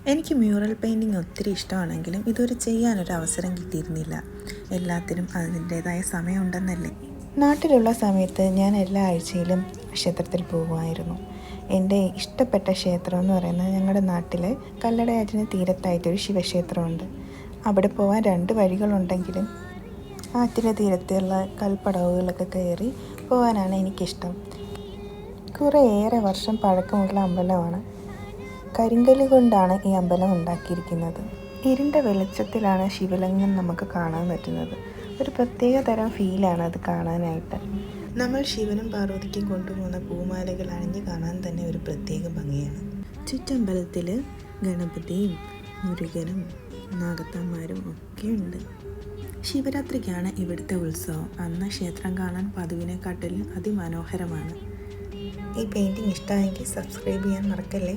എനിക്ക് mural painting ഒത്തിരി ഇഷ്ടമാണെങ്കിലും ഇതുവരെ ചെയ്യാനൊരു അവസരം കിട്ടിയിരുന്നില്ല. എല്ലാത്തിനും അതിൻ്റേതായ സമയമുണ്ടെന്നല്ലേ. നാട്ടിലുള്ള സമയത്ത് ഞാൻ എല്ലാ ആഴ്ചയിലും ക്ഷേത്രത്തിൽ പോകുമായിരുന്നു. എൻ്റെ ഇഷ്ടപ്പെട്ട ക്ഷേത്രം എന്ന് പറയുന്നത് ഞങ്ങളുടെ നാട്ടിലെ കല്ലടയാറ്റിന് തീരത്തായിട്ടൊരു ശിവക്ഷേത്രമുണ്ട്. അവിടെ പോകാൻ 2 വഴികളുണ്ടെങ്കിലും ആറ്റിൻ്റെ തീരത്തുള്ള കൽപ്പടവുകളൊക്കെ കയറി പോകാനാണ് എനിക്കിഷ്ടം. കുറേയേറെ വർഷം പഴക്കമുള്ള അമ്പലമാണ്. കരിങ്കല്ല് കൊണ്ടാണ് ഈ അമ്പലം ഉണ്ടാക്കിയിരിക്കുന്നത്. ഇരുണ്ട വെളിച്ചത്തിലാണ് ശിവലിംഗം നമുക്ക് കാണാൻ പറ്റുന്നത്. ഒരു പ്രത്യേക തരം ഫീലാണ് അത് കാണാനായിട്ട്. നമ്മൾ ശിവനും പാർവതിക്കും കൊണ്ടുപോകുന്ന പൂമാലകൾ അണിഞ്ഞ് കാണാൻ തന്നെ ഒരു പ്രത്യേക ഭംഗിയാണ്. ചുറ്റമ്പലത്തിൽ ഗണപതിയും മുരുകനും നാഗത്തന്മാരും ഒക്കെ ഉണ്ട്. ശിവരാത്രിക്കാണ് ഇവിടുത്തെ ഉത്സവം. അന്ന് ക്ഷേത്രം കാണാൻ പതിവിനെക്കാട്ടിലും അതിമനോഹരമാണ്. ഈ പെയിൻറ്റിങ് ഇഷ്ടമായെങ്കിൽ സബ്സ്ക്രൈബ് ചെയ്യാൻ മറക്കല്ലേ.